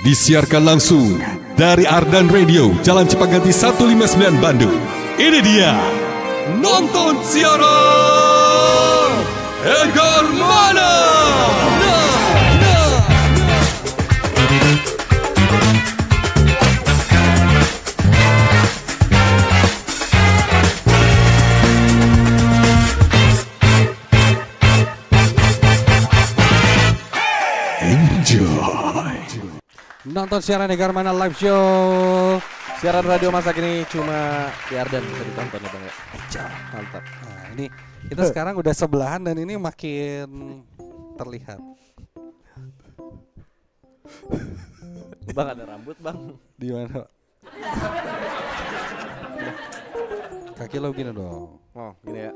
Disiarkan langsung dari Ardan Radio, Jalan Cipaganti 159 Bandung. Ini dia, nonton siaran Edgar Mana. Nonton siaran Edgar Mana live show. Siaran radio masa kini cuma di Ardan bisa ditonton ya Bang ya. Mantap. Nah, ini kita sekarang udah sebelahan dan ini makin terlihat. Bang ada rambut Bang. Di mana? Kaki lo gini dong. Oh gini ya.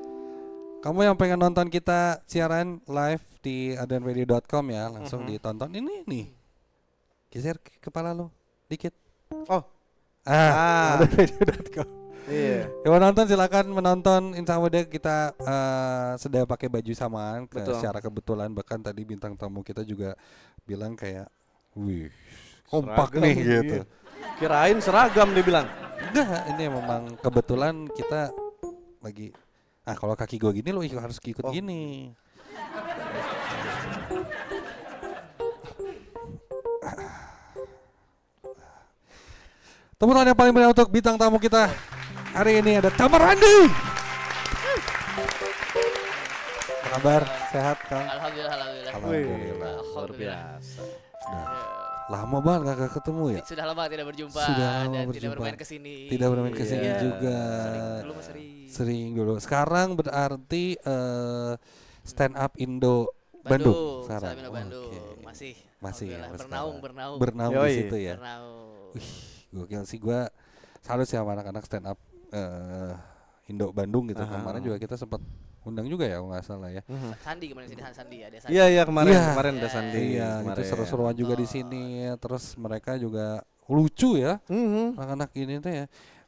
Kamu yang pengen nonton kita siaran live di ardanradio.com ya, langsung ditonton. Ini nih. Geser kepala lo dikit. Oh. Ardanradio.com. Iya. Yang mau nonton silakan menonton. Insya Allah kita sedang pakai baju samaan secara kebetulan, bahkan tadi bintang tamu kita juga bilang kayak, wih, kompak seragam nih gitu. Kirain seragam dia bilang. Enggak, ini memang kebetulan kita lagi. Kalau kaki gue gini lo harus ikut gini. Tepuk tangan yang paling meriah untuk bintang tamu kita hari ini ada Tamar Randi. Apa kabar? Sehat Kang? Alhamdulillah. Luar biasa. Lama banget gak ketemu ya? Sudah lama tidak berjumpa. Tidak bermain kesini. Tidak bermain kesini juga. Sering dulu. Sekarang berarti stand up Indo Bandung. Stand up Indo Bandung. Masih. Bernaung di situ ya. Bernaung. Gokil sih, gue salut sih sama anak-anak stand up Indo Bandung gitu. Kemarin juga kita sempat undang juga ya, kalau nggak salah ya. Sandi kemarin sini Sandi ada Sandi. Iya kemarin ada Sandi. Iya, itu seru-seruan juga di sini. Terus mereka juga lucu ya, anak-anak ini tuh ya.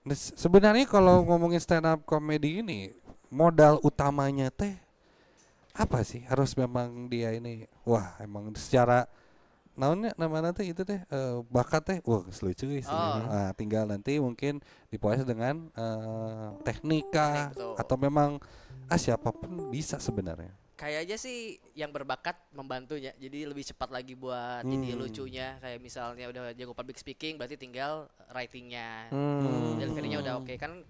Nah, sebenarnya kalau ngomongin stand up comedy ini, modal utamanya teh apa sih? Harus memang dia ini, wah emang secara nama nanti itu teh bakat teh, wah lucu sih. Nah, tinggal nanti mungkin dipuas dengan teknika atau memang siapapun bisa sebenarnya. Kayaknya sih yang berbakat membantunya, jadi lebih cepat lagi buat jadi lucunya. Kayak misalnya udah jago public speaking, berarti tinggal writingnya, deliverynya udah oke. Kan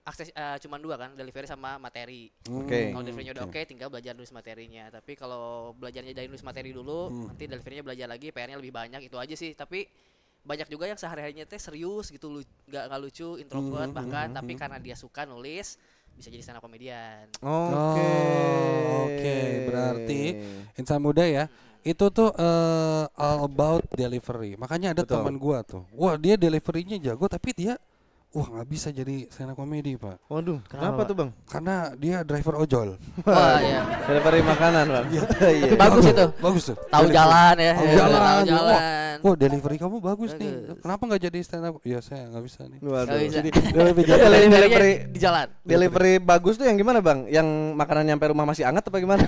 akses cuma dua kan, delivery sama materi. Kalau deliverynya udah oke, tinggal belajar nulis materinya. Tapi kalau belajarnya dari nulis materi dulu, nanti deliverynya belajar lagi, PR-nya lebih banyak, itu aja sih. Tapi banyak juga yang sehari-harinya teh serius gitu, nggak lucu, introvert bahkan. Tapi karena dia suka nulis, bisa jadi stand up komedian. Oke, berarti insan muda ya. Itu tuh all about delivery. Makanya ada teman gua tuh, wah dia deliverynya jago, tapi dia nggak bisa jadi stand up comedy Pak. Waduh, kenapa tuh Bang? Karena dia driver ojol. Wah iya. Delivery makanan Bang. Tapi bagus itu. Bagus tuh. Tahu jalan ya. Tahu jalan. Wah, delivery kamu bagus nih. Kenapa nggak jadi stand up? Ya saya nggak bisa nih. Waduh. Jadi delivery di jalan. Delivery bagus tuh yang gimana Bang? Yang makanan nyampe rumah masih hangat apa gimana?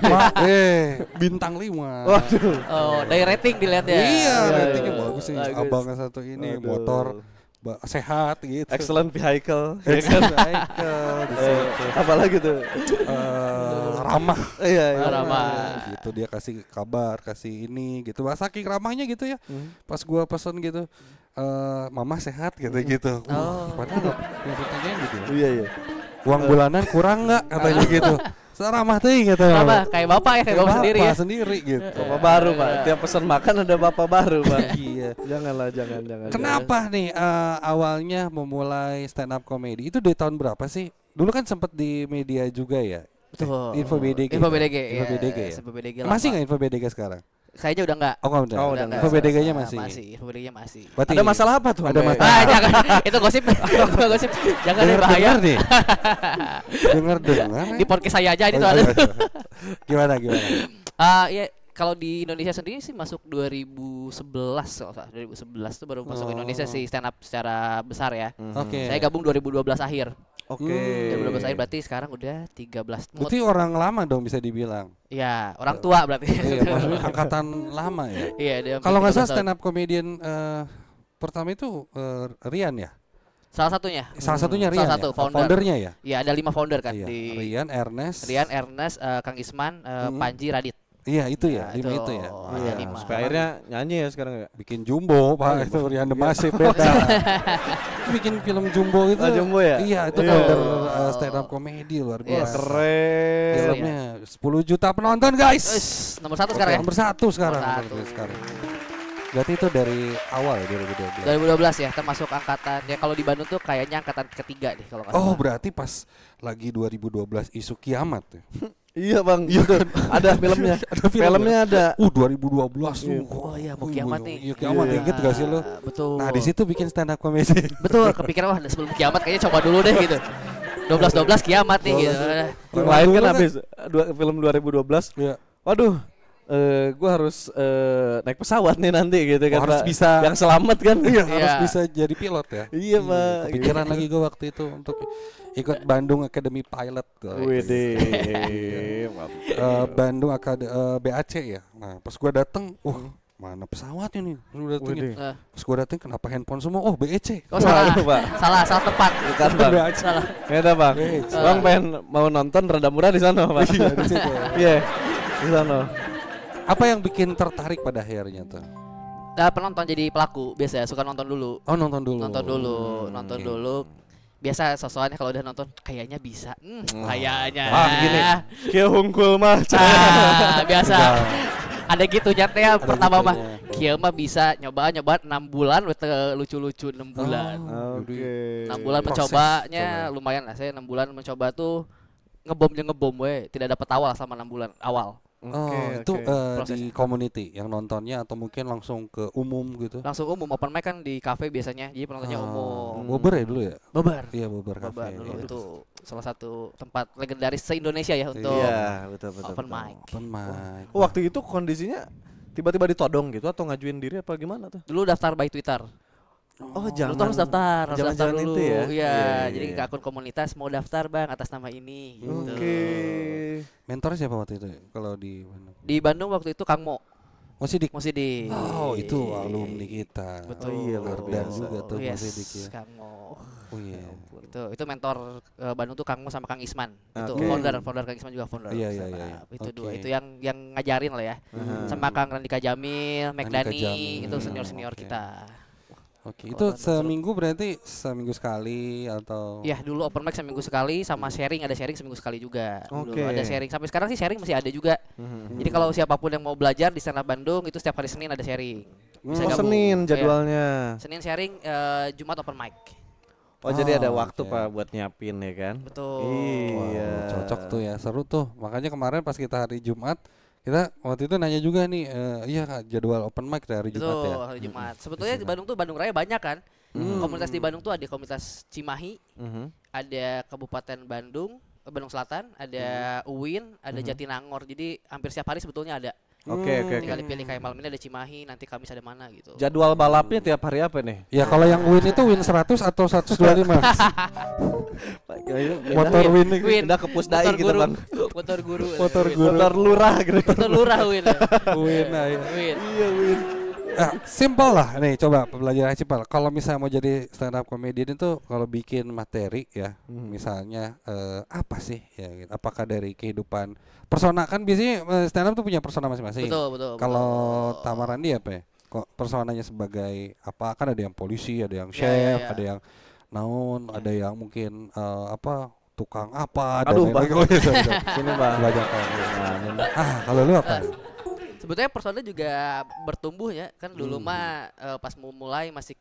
Bintang 5. Waduh. Oh, dari rating dilihat ya. Iya, ratingnya bagus sih. Abangnya satu ini motor sehat gitu. Excellent vehicle. Excellent vehicle. Apalagi tuh? Ramah. Iya. Ramah. Gitu dia kasih kabar, kasih ini gitu. Saking ramahnya gitu ya. Pas gua pesen gitu, mama sehat gitu. Padahal yang ditanyain gitu. Iya. Uang bulanan kurang nggak katanya gitu. Ramah tuh gitu. Apa? Kayak bapak ya, kayak bapak sendiri ya. Sendiri gitu. Bapak baru Pak. Tiap pesan makan ada bapak baru Pak. Iya. Jangan. Kenapa nih awalnya memulai stand up comedy? Itu dari tahun berapa sih? Dulu kan sempat di media juga ya. Betul. Info BDG. Info BDG ya. Masih nggak Info BDG sekarang? Kayaknya udah enggak. Udah enggak. Info BDG-nya masih. Info BDG-nya masih. Berarti ada masalah apa tuh? Ada masalah. Jangan. Itu gosip. Gosip. Jangan bahaya nih. Dengar. Di podcast saya aja ini tuh ada. Gimana? Ya kalau di Indonesia sendiri sih masuk 2011 kalau salah. 2011 tuh baru masuk Indonesia sih stand up secara besar ya. Oke. Saya gabung 2012 akhir. Oke. 2012 akhir berarti sekarang udah 13. Berarti orang lama dong bisa dibilang. Iya, orang tua berarti. Iya, maksudnya angkatan lama ya. Iya, dia Kalau nggak 13 salah tahun. stand up comedian pertama itu Rian ya. Salah satunya. Salah satunya Rian. Salah satu ya? founder. Foundernya ya. Iya, ada 5 founder kan Iya. di Rian, Ernest. Ernest, Kang Isman, Panji, Radit. Iya itu ya, Nah, 5 itu ya. ada 5. Supaya akhirnya nyanyi ya sekarang ya. Bikin Jumbo, Pak. Itu Rian Demasif beda. Bikin film Jumbo itu. Oh, Jumbo ya? Iya, itu Iya. founder stand up comedy luar Iya, biasa. Keren. Filmnya 10 juta penonton, guys. Nomor 1 sekarang ya. Nomor 1 sekarang. Nomor satu. Sekarang. Berarti itu dari awal ya 2012. 2012 ya, termasuk angkatan ya kalau di Bandung tuh kayaknya angkatan ketiga deh kalau nggak Oh, salah. berarti pas lagi 2012 isu kiamat ya. Iya bang, betul. Ada filmnya. Filmnya ada. 2012 tuh. Oh iya, mau kiamat nih. Iya, kiamat Iya. gitu gak sih lo? Betul. Nah, di situ bikin stand up comedy. Betul, kepikiran wah sebelum kiamat kayaknya coba dulu deh gitu. 12 kiamat nih gitu. Yang lain kan habis film 2012. Iya. Waduh, gue harus naik pesawat nih nanti gitu kan. Harus Pak. bisa yang selamat kan. Iya, harus Iya. bisa jadi pilot ya. Iya, Pak. Kepikiran lagi gue waktu itu untuk ikut Bandung Academy Pilot. Widih, Bandung BAC ya. Nah, pas gue dateng, mana pesawatnya nih? Lu datengin. Widih. Pas gue dateng kenapa handphone semua? Oh, BEC. Oh salah, Waduh, Pak. salah tempat. Bukan bang. Salah. Beda bang. BEC. Bang pengen mau nonton rada murah di sana pak. Iya, di situ. Iya, di sana. Apa yang bikin tertarik pada akhirnya tuh? Nah, penonton jadi pelaku biasa suka nonton dulu. Oh, nonton dulu. Nonton oke. dulu. Biasa sosokannya kalau udah nonton kayaknya bisa. Kayaknya. Ah gini, kia hungkul mah. Biasa. Ada gitu nyatanya Ada pertama mah. gitunya. Kieu mah bisa nyoba 6 bulan lucu-lucu 6 bulan. Oke. 6 bulan Proses, mencobanya coba. lumayan lah, saya 6 bulan mencoba tuh ngebom we, tidak dapat awal selama 6 bulan awal. Oh, Oke, itu oke. di Prosesnya. community yang nontonnya atau mungkin langsung ke umum gitu? Langsung umum open mic kan di cafe biasanya, jadi penontonnya umum. Bobber ya dulu ya? Babar. Iya, Bobber Babar Cafe. dulu Iya. itu salah satu tempat legendaris se-Indonesia ya untuk Iya, betul betul. open betul. mic. Open mic. Oh, waktu itu kondisinya tiba-tiba ditodong gitu atau ngajuin diri apa gimana tuh? Dulu daftar by Twitter. Oh, Dulu tuh harus daftar zaman-zaman dulu. itu ya? Iya, Iya, jadi iya. ke akun komunitas mau daftar Bang atas nama ini gitu. Oke. Mentor siapa waktu itu kalau di Bandung? Di Bandung waktu itu Kang Mo, Masih di Mosidik. Oh, itu alumni kita. Betul. Oh iya, luar Dan biasa. juga tuh Yes, Mosidik ya. Kang Mo. Oh iya. Itu mentor Bandung tuh Kang Mo sama Kang Isman. Itu Oke. founder Kang Isman juga founder. Iya, iya, Stand iya, up. Itu oke. dua, itu yang ngajarin lah ya. Sama Kang Randika Jamil, Megdani, Jamil. itu senior-senior Oke. kita. Oke, itu seminggu berarti seminggu sekali atau? Iya, dulu open mic seminggu sekali sama sharing, ada sharing seminggu sekali juga. Dulu Oke. ada sharing. Sampai sekarang sih sharing masih ada juga. Jadi kalau siapapun yang mau belajar di stand up Bandung itu setiap hari Senin ada sharing. Bisa Oh, gabung. Senin Iya. jadwalnya. Senin sharing, Jumat open mic. Oh, jadi ada Oh, waktu oke. Pak buat nyiapin ya kan? Betul. Iya. Cocok tuh ya, seru tuh. Makanya kemarin pas kita hari Jumat, kita waktu itu nanya juga nih, iya Kak, jadwal open mic dari hari Jumat ya. Betul, hari Jumat. Sebetulnya di Bandung tuh Bandung Raya banyak kan. Komunitas di Bandung tuh ada komunitas Cimahi, ada Kabupaten Bandung, Bandung Selatan, ada UIN, ada Jatinangor. Jadi hampir setiap hari sebetulnya ada. Oke, oke, Tinggal oke. dipilih kayak malam ini ada Cimahi, nanti Kamis ada mana gitu. Jadwal balapnya tiap hari apa nih? Ya kalau yang win itu win 100 atau 125. Motor win nih. Win. Udah ke Pusdai Motor gitu, guru. Bang. Motor guru. Motor Win. guru. Motor lurah gitu. Motor lurah Win. Win aja. Win. Iya, Win. Simple lah nih, coba pembelajaran simpel. Kalau misalnya mau jadi stand up comedian itu kalau bikin materi ya, misalnya apa sih ya gitu. Apakah dari kehidupan persona, kan biasanya stand up tuh punya persona masing-masing. Betul. Kalau Tamarandi apa ya? Kok personanya sebagai apa? Kan ada yang polisi, ada yang Ya, chef, ya. ada yang naon, ada yang mungkin apa? Tukang apa? Dan Aduh, lain-lain. Bang. Oh, iya, sorry. Sini, Bang. Kebanyakan. Kalau lu apa? Sebetulnya personnya juga bertumbuh ya. Kan dulu mah pas mau mulai masih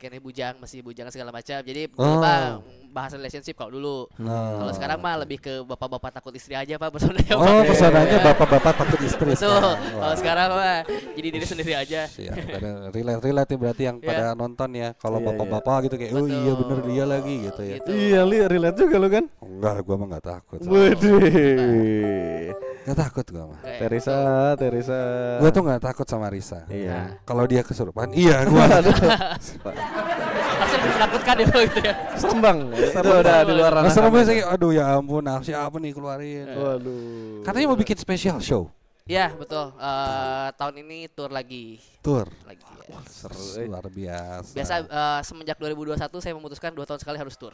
masih bujang segala macam. Jadi dulu mah bahas relationship kalau dulu. Kalau sekarang mah lebih ke bapak-bapak takut istri aja Pak personanya. Oh, Pak. personanya bapak-bapak takut istri. Betul. sekarang. Kalau sekarang mah jadi diri sendiri aja. Siap, pada relate ya berarti yang pada nonton ya. Kalau Iya, bapak-bapak gitu kayak, oh iya Betul. bener dia lagi gitu ya. Gitu. Iya, relate juga lu kan? Enggak, gua mah nggak takut. Waduh. Nggak takut gua mah. Kayak Teresa. Gua tuh nggak takut sama Risa. Iya. Kalau dia kesurupan, iya gua. Harusnya lebih menakutkan ya gitu ya. Serem bang. Itu udah di luar ranah. Seremnya sih, aduh ya ampun, siapa nih keluarin. Waduh. Katanya mau bikin special show. Ya betul. Tahun ini tour lagi. Tour. Lagi. Ya. Seru, luar biasa. Biasa semenjak 2021 saya memutuskan 2 tahun sekali harus tour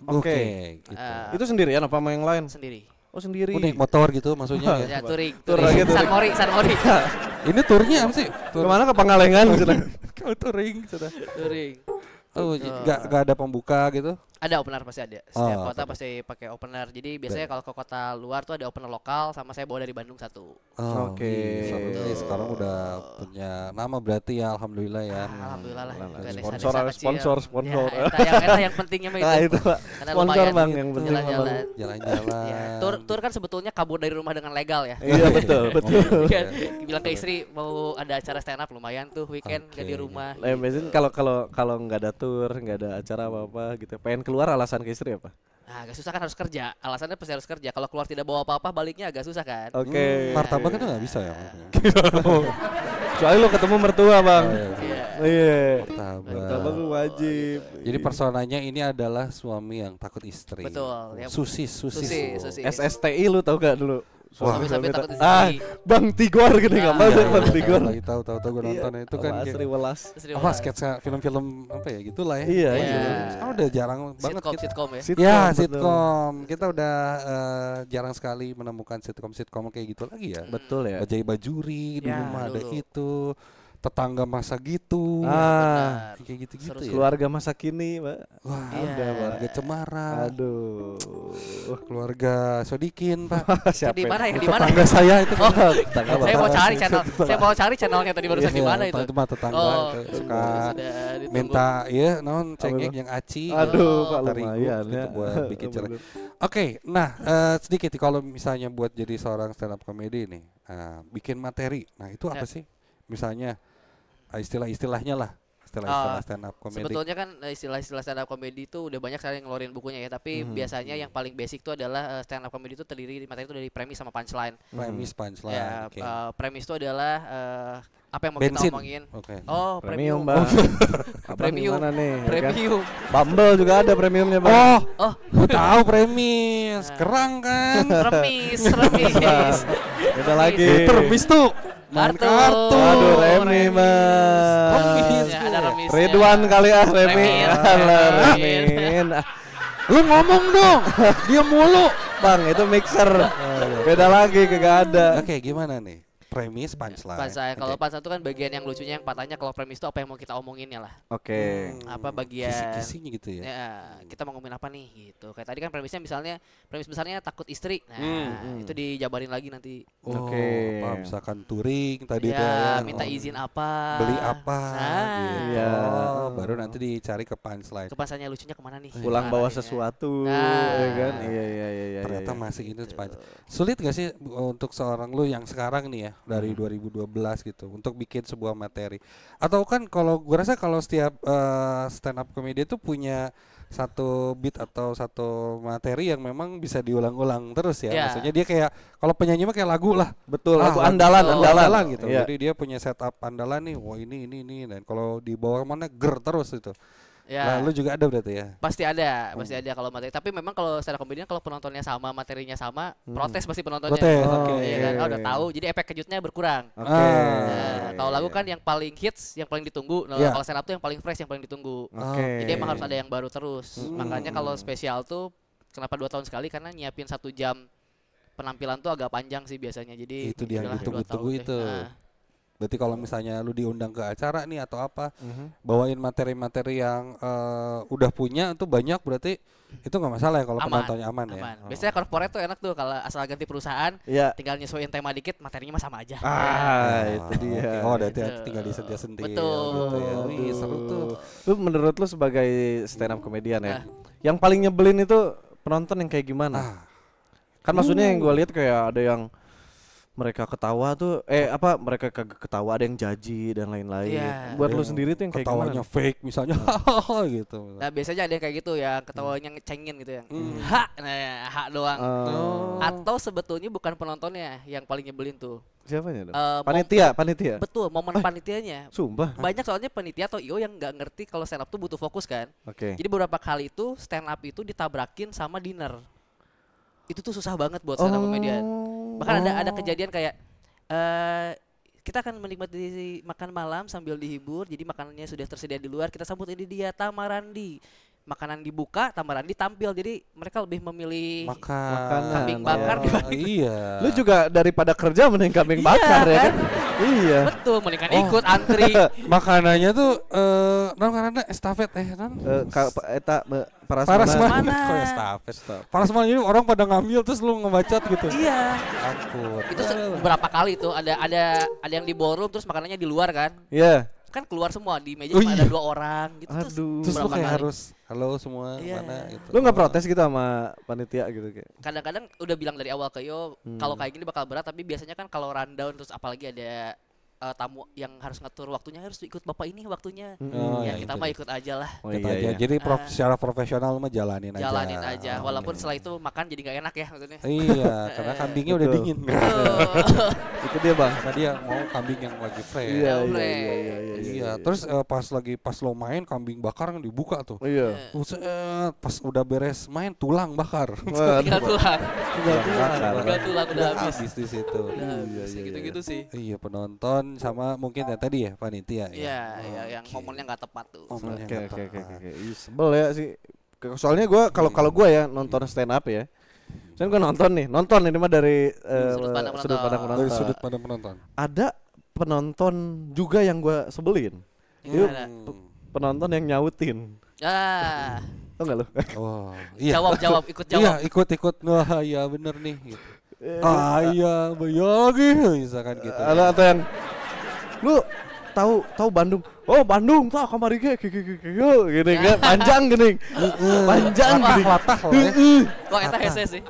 Oke, gitu. Itu sendirian apa sama yang lain? sendiri. Oh sendiri. Naik motor gitu maksudnya ya. Ya touring. Tour lagi, touring. San Mori. Ini turnya apa sih? Kemana ke Pangalengan? Kau touring sudah. Touring. Oh, gak ada pembuka gitu? Ada opener pasti ada. Setiap Oh, kota pasti pakai opener. Jadi biasanya kalau ke kota luar tuh ada opener lokal sama saya bawa dari Bandung 1. Oh, Oke. Seru. Sekarang udah punya nama berarti ya, alhamdulillah ya. Alhamdulillah lah. Ke Sponsor, desa-desa kecil. sponsor. Ya, eta yang pentingnya mah Nah, itu. itu Pak. Karena Sponsor lumayan bang yang penting. jalan-jalan. Jalan-jalan. Ya, tour kan sebetulnya kabur dari rumah dengan legal ya. Iya betul, betul. Kan bilang ke istri mau ada acara stand up lumayan tuh weekend Oke. gak di rumah. Biasanya kalau nggak ada tour, nggak ada acara apa-apa gitu, pengen keluar alasan ke istri apa? Nah, agak susah kan harus kerja. Alasannya pasti harus kerja. Kalau keluar tidak bawa apa-apa baliknya agak susah kan. Oke. Martabak itu nggak bisa ya? Kecuali lo ketemu mertua bang. Iya. Iya. Martabak. Lu wajib. Jadi personanya ini adalah suami yang takut istri. Betul, yang- Susis. Susi. SSTI lu tau gak dulu? Suami-suami takut istri. Ah, Bang Tigor gini nggak mau deh Bang Tigor. Lagi tahu gue nonton itu kan kayak- Asri Welas. Istri apa orang. sketsa film-film apa ya gitulah ya. Iya, iya. Sekarang udah jarang banget kita. Sitcom ya. Ya betul. sitkom. Kita udah jarang sekali menemukan sitkom kayak gitu lagi ya. Betul ya. Bajai Bajuri di Ya, rumah ada dulu. itu. Tetangga masa gitu. Ah, Benar. Kayak gitu-gitu Seru, ya. keluarga masa kini, Mbak. Wah, Iya. ada keluarga Cemara. Aduh. Keluarga Sodikin, Pak. Itu di mana ya? Di mana? Tetangga saya itu Oh, kan. saya mau cari channel. Saya mau cari channelnya tadi barusan di mana itu? Itu mah tetangga Oh, itu suka sudah ditunggu. minta ya non cengeng yang aci. Aduh, Pak terigu lumayan gitu ya. buat bikin Bener. cerai. Oke, nah sedikit kalau misalnya buat jadi seorang stand up comedy nih, bikin materi. Nah, itu apa sih? Misalnya istilah-istilahnya lah, istilah-istilah stand up comedy. Sebetulnya kan istilah-istilah stand up comedy itu udah banyak sekali yang ngeluarin bukunya ya, tapi biasanya yang paling basic itu adalah stand up comedy itu terdiri materi itu dari premis sama punchline. Premis punchline. Ya, Oke. premis itu adalah apa yang mau Bensin. kita omongin. Oke. Oh, Premium, premium. Bang. Abang Premium. gimana nih? ya kan? Premium. Bumble juga ada premiumnya, Bang. Oh, Oh, gue tahu premis. Kerang kan. remis, remis. Beda lagi. Itu remis tuh. Main Kartu. kartu. Aduh, Remi, Mas. Remis. Ya, ada remisnya. Ridwan kali ah, Remi. Remin. Alah, Remin. Remin. Lu ngomong dong. Dia mulu. Bang, itu mixer. Beda lagi, kagak ada. Oke, gimana nih? Premis punchline. Punchline. Kalau Oke. punchline itu kan bagian yang lucunya yang patahnya. Kalau premis itu apa yang mau kita omonginnya lah. Oke. Apa bagian Kisi-kisinya gitu ya. ya kita mau ngomongin apa nih gitu. Kayak tadi kan premisnya misalnya premis besarnya takut istri. Nah, itu dijabarin lagi nanti. Oh, Oke. apa, misalkan touring tadi tuh Ya, ya. minta Oh, izin apa. beli apa Nah, gitu. Iya. Oh, baru nanti dicari ke punchline. Ke punchline lucunya kemana nih? Pulang Gimana bawa artinya? sesuatu, Nah. ya kan? Iya. Ternyata masih itu punch. Sulit gak sih untuk seorang lu yang sekarang nih ya dari 2012 gitu untuk bikin sebuah materi? Atau kan kalau gue rasa kalau setiap stand up comedy itu punya satu beat atau satu materi yang memang bisa diulang-ulang terus ya. Ya. Maksudnya dia kayak kalau penyanyi mah kayak lagu lah. Betul, lagu lagu andalan gitu. Iya. Jadi dia punya setup andalan nih. Wah, ini dan kalau di bawah mana ger terus itu. Ya. Nah, lu juga ada berarti ya. Pasti ada kalau materi. Tapi memang kalau stand up comedian kalau penontonnya sama, materinya sama, protes pasti penontonnya. Protes, Oh, oke. Iya kan? Oh, udah tahu. Jadi efek kejutnya berkurang. Oke. Nah, kalau lagu kan yang paling hits, yang paling ditunggu. Nah, Iya. kalau stand up tuh yang paling fresh, yang paling ditunggu. Oke. Jadi emang harus ada yang baru terus. Makanya kalau spesial tuh kenapa 2 tahun sekali? Karena nyiapin 1 jam penampilan tuh agak panjang sih biasanya. Jadi Itu dia yang udahlah, 2 ditunggu-tunggu tahun deh. itu. Nah, Berarti kalau misalnya lu diundang ke acara nih atau apa, bawain materi-materi yang udah punya tuh banyak, berarti itu nggak masalah ya kalau penontonnya aman ya. Biasanya corporate tuh enak tuh kalau asal ganti perusahaan, Iya. tinggal nyesuaiin tema dikit, materinya mah sama aja. Itu dia. Oke. Oh, berarti Gitu. tinggal disentil-sentil. Betul. Gitu ya. Wih, seru tuh. Lu menurut lu sebagai stand up comedian ya, yang paling nyebelin itu penonton yang kayak gimana? Ah, Kan maksudnya yang gue lihat kayak ada yang mereka ketawa tuh mereka kagak ketawa, ada yang jaji dan lain-lain. Iya. Buat lu sendiri tuh yang kayak Ketawanya gimana? fake misalnya gitu. Nah biasanya ada yang kayak gitu ya, ketawanya ngecengin gitu ya. Hak doang. Atau sebetulnya bukan penontonnya yang paling nyebelin tuh. Siapanya dong? Panitia. Betul, momen panitianya. Sumpah. Banyak soalnya panitia atau IO yang nggak ngerti kalau stand up tuh butuh fokus kan. Oke. Jadi beberapa kali itu stand up itu ditabrakin sama dinner. Itu tuh susah banget buat stand up komedian. Bahkan ada kejadian kayak kita akan menikmati makan malam sambil dihibur. Jadi makanannya sudah tersedia di luar. Kita sambut ini dia Tamarandi. Makanan dibuka, Tamarandi tampil. Jadi mereka lebih memilih kambing bakar dibanding. Iya. Lu juga daripada kerja mending kambing bakar ya kan? Iya. Betul, mendingan ikut antri. Makanannya tuh karena estafet non. Parasmanan. Kok estafet? Parasmanan ini orang pada ngambil terus lu ngebacot gitu. Iya. Ampun. Itu berapa kali tuh ada yang di ballroom terus makanannya di luar kan? Iya. Kan keluar semua di meja cuma ada 2 orang gitu. Aduh. Terus lu berapa kayak kali? harus halo semua Iya. mana gitu. Lu nggak protes gitu sama panitia gitu kayak? Kadang-kadang udah bilang dari awal ke Yo kalau kayak gini bakal berat, tapi biasanya kan kalau rundown terus apalagi ada tamu yang harus ngatur waktunya, harus ikut bapak ini waktunya. Ya kita mah ikut aja lah. Oh, Kita iya, aja. iya. Jadi secara profesional mah jalanin aja. Walaupun setelah itu makan jadi nggak enak ya maksudnya. Iya, karena kambingnya udah dingin. Itu dia bang. Karena dia mau kambing yang lagi fresh. Iya. Iya, terus pas lo main kambing bakar yang dibuka tuh. Iya. Buset, pas udah beres main tulang bakar. Tinggal tulang. Tinggal tulang udah habis. di situ. Udah habis gitu-gitu sih. Iya, penonton sama mungkin ya tadi ya panitia. Iya, yang momennya nggak tepat tuh. Momennya Oke. nggak tepat. Ih, sebel ya sih. Soalnya gue kalau gue ya nonton stand up ya. Saya gue nonton ini mah dari Sudut pandang penonton. Dari sudut pandang penonton. Ada penonton juga yang gue sebelin. Itu penonton yang nyautin. Tau gak lu? Oh, iya. Jawab, ikut jawab. Iya, ikut. Wah, iya bener nih gitu. Iya, lagi misalkan gitu. Atau yang lu tahu Bandung? Oh Bandung tuh kamari ge gini kan panjang gini. Panjang gini. Latah lah ya. Wah, eta hese sih.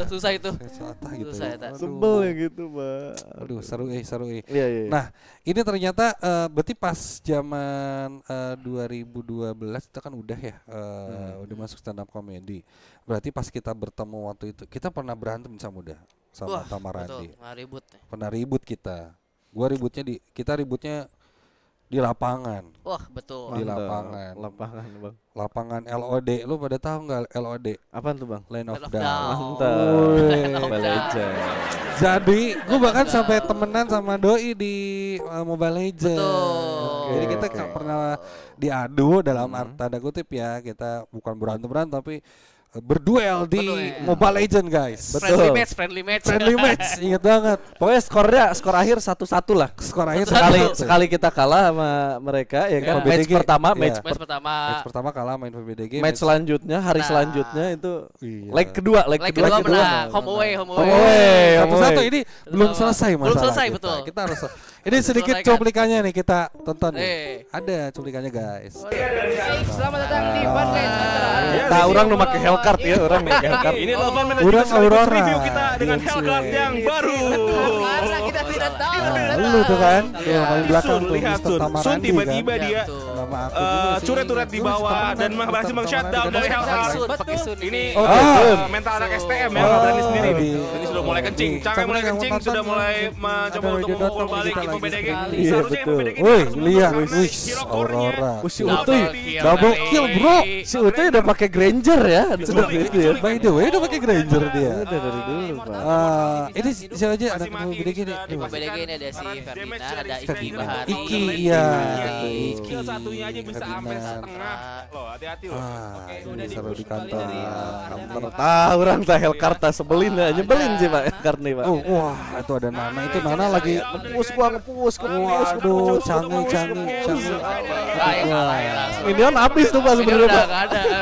Susah itu. Latah gitu. Susah eta. Sebel ya gitu, Mbak. Aduh, seru. Iya. Nah, ini ternyata berarti pas zaman 2012 kita kan udah ya udah masuk stand up comedy. Berarti pas kita bertemu waktu itu kita pernah berantem sama Tamarandi. Ribut. Pernah ribut kita. Kita ributnya di lapangan. Wah, betul. Di lapangan. Bang. Lapangan LOD. Lu pada tahu nggak LOD? Apaan tuh, Bang? Line of Line of Down. Down. Mantap. Mobile Legend. Jadi gue bahkan sampai temenan sama Doi di Mobile Legends. Betul. Jadi kita pernah diadu dalam tanda kutip ya, kita bukan berantem tapi berduel di Mobile Legends guys. Friendly match. Ingat banget. Pokoknya skor akhir 1-1 lah. Skor akhir Sekali kita kalah sama mereka ya kan. VBDG. Match pertama kalah main VBDG. Match selanjutnya hari selanjutnya itu leg kedua menang. Home away. Satu-satu ini belum selesai masalah. Belum selesai kita. betul. Kita harus ini sedikit cuplikannya nih kita tonton nih. Ada cuplikannya guys. Selamat datang di podcast Nah, orang nu make Hellcard ya, orang make Hellcard. Ini Lovan Manajemen sekaligus review kita dengan Iya, Hellcard yang baru. karena kita tidak tahu. Lu tuh kan, yang paling belakang tuh lihat Mr. Sun. Tamarandi Sun tiba-tiba kan. dia Nama aku juga sih. curet-curet di bawah dan masih meng-shutdown dari Hellcard. Pakai Sun. Ini Sun. mental anak STM ya, nggak berani sendiri nih. Di- Ini sudah mulai kencing, Cangnya mulai kencing, sudah mulai mencoba untuk memukul balik Info BDG. Iya, Seharusnya Info betul. BDG Woi, harus lihat, menang wih, karena hero core-nya. Aurora. Si Utuy Double kill, bro. Si Utuy udah pakai Granger ya, sudah gitu ya. By the way, udah pakai Granger dia. Udah dari dulu, Pak. Ini siapa aja anak Masih mati, BDG nih. sudah Di dipastikan. BDG ini ada si Karena Ferdinand, damage ada dari Iki Bahari. Iki, iya. Iki. Skill satunya aja bisa sampai setengah. Loh, hati-hati loh. Ini seru di kantor. Tahu orang tah Hellcard tah sebelin ya, nyebelin sih Pak Hellcard nih, Pak. Wah, itu ada Nana. Itu Nana lagi Ngepus. Waduh, canggih. Minion habis tuh Pak Ini sebenarnya, udah Pak.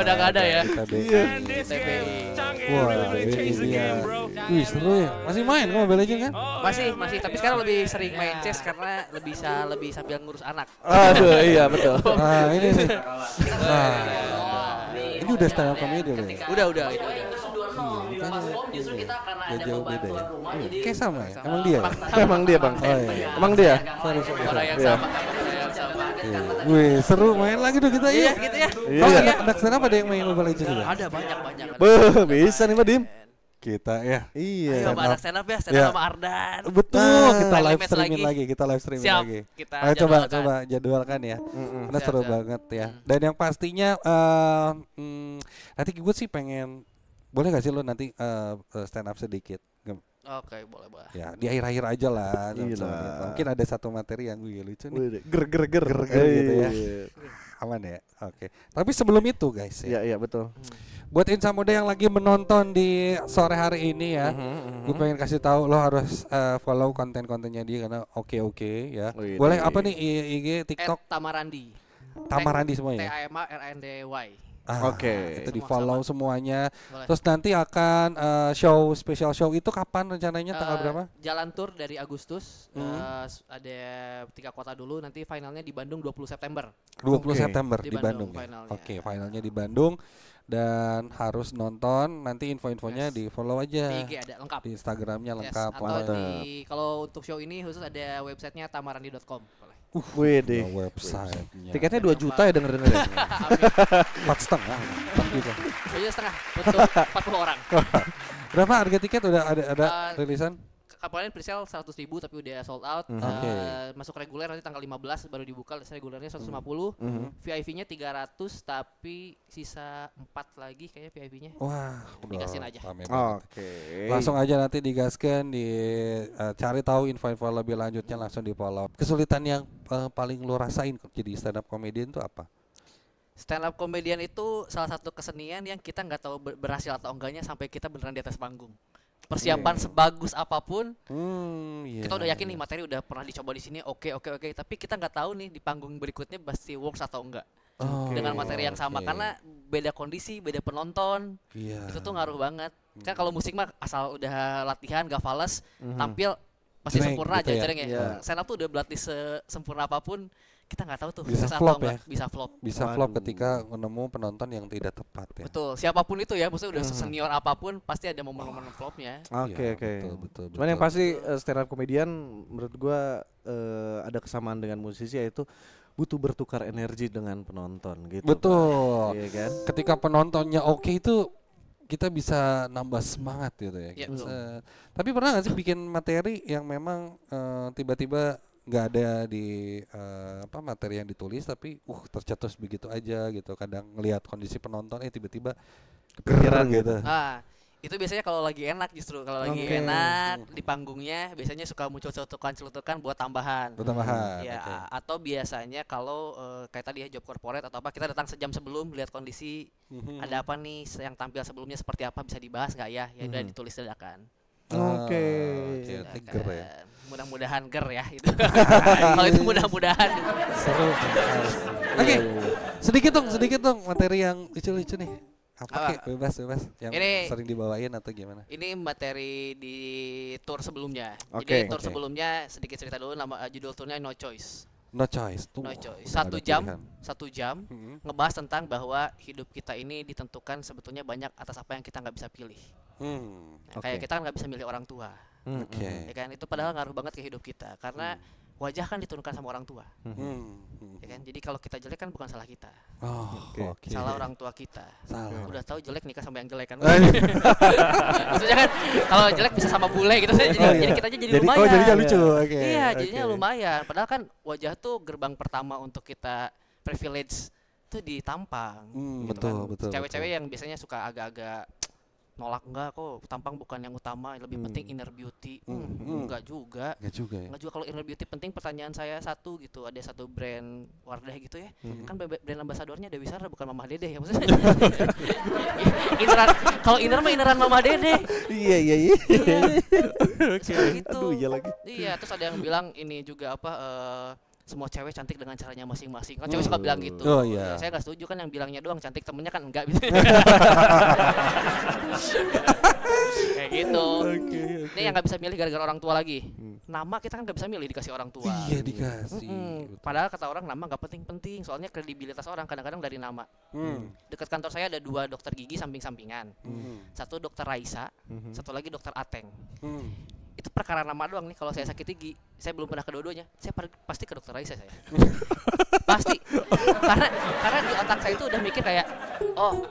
nggak ada ya. Iya. TPI. Wah, ini dia. Wih, seru ya. Masih main kok Mobile Legends kan? Masih, tapi sekarang lebih sering main chess karena lebih sambil ngurus anak. Aduh, iya betul. Nah, ini sih. Nah, ini udah stand up comedy loh. Ya? Udah itu. Pas home justru kita karena Gak ada jauh beda pembantuan ya. rumah jadi Kayak sama ya? Emang dia? Emang dia bang. Oh, iya. Emang dia. Orang yang Iya. sama orang yang sama. Wih, seru main lagi dong kita Iya ya. gitu ya. Iya. Oh, anak stand up ada yang main Mobile Legends juga? Ada banyak. Bisa nih Mbak Dim. Kita ya. Iya. Ayo anak stand up ya, stand Iya. up sama Ardan. Betul, kita Friendly live match streaming lagi. lagi, kita live streaming Siap, lagi. kita Ayo jadwalkan. coba jadwalkan ya. Karena Siap, seru siap. banget ya. Dan yang pastinya nanti gue sih pengen, boleh gak sih lo nanti stand up sedikit? Oke, boleh. Ya di akhir-akhir aja lah. Gila. Mungkin ada satu materi yang gue lucu nih. Ger gitu ya. Aman ya. Oke. Tapi sebelum itu guys ya. Iya betul. Buat Insa Muda yang lagi menonton di sore hari ini ya, gue pengen kasih tahu lo harus follow konten-kontennya dia karena oke ya. Wih, Boleh deh. apa nih IG, TikTok, Tamarandi. Tamarandi semua ya. TAMARNDY. Oke. Itu di follow semuanya. Boleh. Terus nanti akan special show itu kapan rencananya tanggal berapa? Jalan tour dari Agustus. Ada 3 kota dulu. Nanti finalnya di Bandung 20 September. 20 Oke. September Di di Bandung. Bandung Ya? finalnya. Oke, finalnya di Bandung dan harus nonton. Nanti info-infonya Yes. di follow aja. Di IG ada lengkap. Di Instagramnya Yes, lengkap. atau Mantap. kalau untuk show ini khusus ada websitenya tamarandi.com. Boleh. Wih deh. Website-nya. Tiketnya 2 juta ya denger ya. 4,5. 4 juta. 2,5 untuk 40 orang. Berapa harga tiket udah ada Eh, rilisan? Kemarin presale 100.000 tapi udah sold out. Oke. Masuk reguler nanti tanggal 15 baru dibuka. Regulernya 150. VIP-nya 300 tapi sisa 4 lagi kayaknya VIP-nya. Wah, udah Dikasihin aja. rame banget. Oke. Langsung aja nanti digaskan cari tahu info-info lebih lanjutnya langsung di follow. Kesulitan yang paling lo rasain jadi stand up comedian itu apa? Stand up comedian itu salah satu kesenian yang kita nggak tahu berhasil atau enggaknya sampai kita beneran di atas panggung. Persiapan sebagus apapun, Iya. kita udah yakin nih materi udah pernah dicoba di sini, oke, tapi kita nggak tahu nih di panggung berikutnya pasti works atau enggak dengan materi yang sama karena beda kondisi, beda penonton, Iya. itu tuh ngaruh banget. Kan kalau musik mah asal udah latihan, gak fales, tampil pasti Jreng sempurna gitu aja, ya. jreng ya. Iya. Stand up tuh udah berlatih sempurna apapun, kita nggak tahu tuh Bisa sukses flop atau enggak, ya. bisa flop. Bisa flop ketika menemu penonton yang tidak tepat ya. Betul, siapapun itu ya, maksudnya udah senior apapun pasti ada momen-momen flopnya. Oke. Iya, betul. Cuman yang pasti stand up comedian menurut gua ada kesamaan dengan musisi yaitu butuh bertukar energi dengan penonton gitu. Betul. Iya kan? Ketika penontonnya oke itu kita bisa nambah semangat gitu ya. Iya, Tapi pernah nggak sih bikin materi yang memang tiba-tiba nggak ada di materi yang ditulis tapi tercetus begitu aja gitu. Kadang ngelihat kondisi penonton tiba-tiba Kepikiran gitu. Ah, itu biasanya kalau lagi enak justru, kalau lagi Oke. enak di panggungnya biasanya suka muncul celutukan buat tambahan. Pertambahan. Ya, oke. atau biasanya kalau kayak tadi ya job corporate atau apa, kita datang sejam sebelum lihat kondisi ada apa nih yang tampil sebelumnya seperti apa, bisa dibahas nggak ya? Ya udah ditulis dadakan. Oke. Oke, ger ya. Mudah-mudahan ger ya itu. Kalau itu mudah-mudahan. Seru. Oke. Sedikit dong materi yang lucu-lucu nih. Apa kek bebas yang Ini- sering dibawain atau gimana? Ini materi di tour sebelumnya. Oke, Jadi tour oke. sebelumnya sedikit cerita dulu, judul tournya No Choice. No choice. Tuh. No choice. nggak ada 1 jam pilihan. ngebahas tentang bahwa hidup kita ini ditentukan sebetulnya banyak atas apa yang kita nggak bisa pilih. Nah, Oke. Kayak kita nggak bisa milih orang tua, Oke. ya kan? Itu padahal ngaruh banget ke hidup kita karena wajah kan diturunkan sama orang tua, ya kan? Jadi kalau kita jelek kan bukan salah kita, Oh, oke. salah orang tua kita. Salah. Udah tahu jelek nikah sama yang jelek kan? Maksudnya kan kalau jelek bisa sama bule gitu, jadi kita aja jadi lumayan. Oh, jadinya lucu. Oke. Iya, jadinya oke. lumayan. Padahal kan wajah tuh gerbang pertama untuk kita privilege tuh di tampang. Gitu betul. Cewek-cewek yang biasanya suka agak-agak nolak, enggak kok, tampang bukan yang utama, lebih penting inner beauty. Enggak juga. Enggak juga ya. Enggak juga kalau inner beauty penting. Pertanyaan saya satu gitu, ada satu brand Wardah gitu ya. Kan brand ambasadornya Dewi Sandra bukan Mama Dede ya maksudnya. Kalau inner mah inneran Mama Dede. Iya. Gitu. Aduh, iya lagi. Iya, terus ada yang bilang ini juga apa semua cewek cantik dengan caranya masing-masing. Kan cewek suka bilang gitu. Oh, iya. Saya nggak setuju kan, yang bilangnya doang cantik, temennya kan enggak gitu. Kayak gitu. Ini yang nggak bisa milih gara-gara orang tua lagi. Nama kita kan nggak bisa milih, dikasih orang tua. Iya dikasih. Padahal kata orang nama nggak penting-penting, soalnya kredibilitas orang kadang-kadang dari nama. Dekat kantor saya ada 2 dokter gigi samping-sampingan. Satu dokter Raisa, satu lagi dokter Ateng. Itu perkara nama doang nih. Kalau saya sakit gigi, saya belum pernah kedua-duanya, saya pasti ke dokter Raisa saya. Pasti. Karena di otak saya itu udah mikir kayak, oh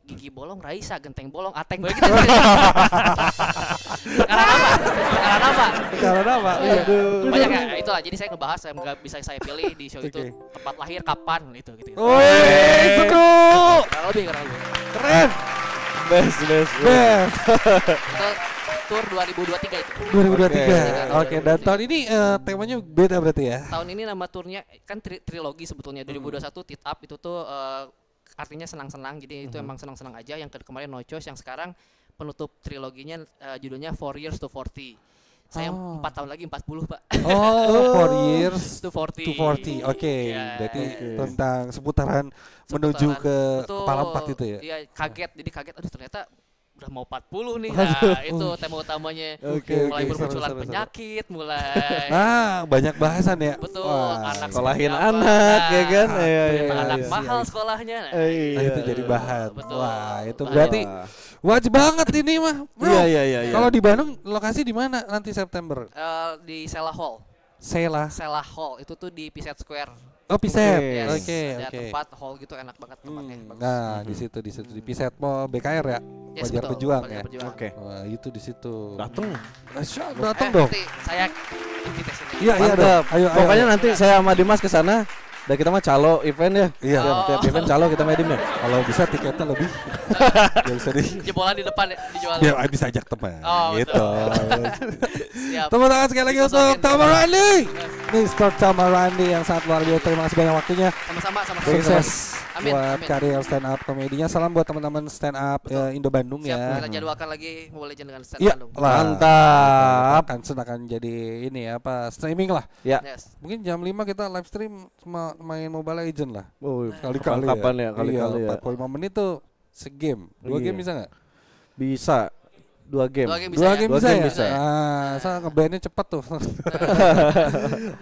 gigi bolong Raisa, genteng bolong Ateng, begitu. Perkara nama. Banyak ya, itulah. Jadi saya ngebahas yang nggak bisa saya pilih di show itu, tempat lahir kapan gitu. Seru. Kurang lebih. Keren. Best. Itu tour 2023 itu. 2023. Oke, dan tahun ini temanya beda berarti ya? Tahun ini nama turnya kan trilogi sebetulnya. 2021 Tit Up itu tuh artinya senang-senang, jadi itu emang senang-senang aja. Yang kemarin No Choice, yang sekarang penutup triloginya judulnya 4 Years to 40. Saya 4 tahun lagi 40, Pak. Oh, 4 years to 40. Oke. Ya. Berarti tentang seputaran menuju ke betul. kepala 4 itu ya. Iya, kaget. Jadi kaget, aduh ternyata udah mau 40 nih. Nah, itu tema utamanya. Mulai bermunculan penyakit, mulai. Banyak bahasan ya. Betul, Wah, anak sekolahin seperti apa. anak, ya kan? Nah, Iya, ternyata iya, anak iya. mahal sekolahnya. Nah, Nah, itu jadi bahan. Betul. Wah, itu Bahan. berarti wajib banget ini mah. Bro. Iya. Kalau di Bandung lokasi di mana nanti September? Di Sela Hall. Sela. Sela Hall itu tuh di Piset Square. Oh, Piset. Yes, Oke. ada tempat hall gitu, enak banget tempatnya. Bagus. Nah, di situ di Piset Mall BKR ya. Yes, Wajar betul, Pejuang Wajar ya. Pejuang. Oke. Wah, itu di situ. Dateng. Datang dong. Nanti saya invitasi ini. Iya, Mantap. dong. Ayo. Pokoknya nanti saya sama Dimas ke sana. Dan kita mah calo event ya. Iya. Tiap event calo kita main ya. Kalau bisa tiketnya lebih. Biar bisa Jebolan di depan ya, dijual. biar bisa ajak teman. Oh, Gitu. Siap. Tepuk tangan sekali lagi untuk Tamarandi. Mr. Tamarandi yang sangat luar biasa. Terima kasih banyak waktunya. Sama-sama. Sukses Amin, buat amin. karir stand up komedinya. Salam buat teman-teman stand up Indo Bandung Siap, ya. kita jadwalkan lagi Mobile Legends dengan Stand Iya, Bandung. Mantap. Akan jadi ini ya, apa streaming lah. Ya. Yes. Mungkin jam 5 kita live stream main Mobile Legend lah. Oh, Kali-kali kapan ya? Kali-kali ya. 45 menit tuh segame. 2 game Iya. bisa nggak? Bisa. 2 game. 2 game bisa. 2 ya? game Dua bisa game ya? bisa. Saya ngebandnya cepet tuh.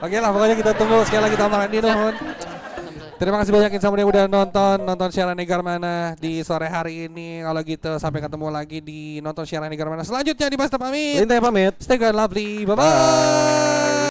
Oke lah, pokoknya kita tunggu sekali lagi Tamarandi nuhun. Terima kasih banyak Insomnia yang udah nonton siaran Negar Mana di sore hari ini. Kalau gitu sampai ketemu lagi di nonton siaran Negar Mana selanjutnya. Di Basta pamit. Lintang pamit. Stay good, lovely. Bye bye.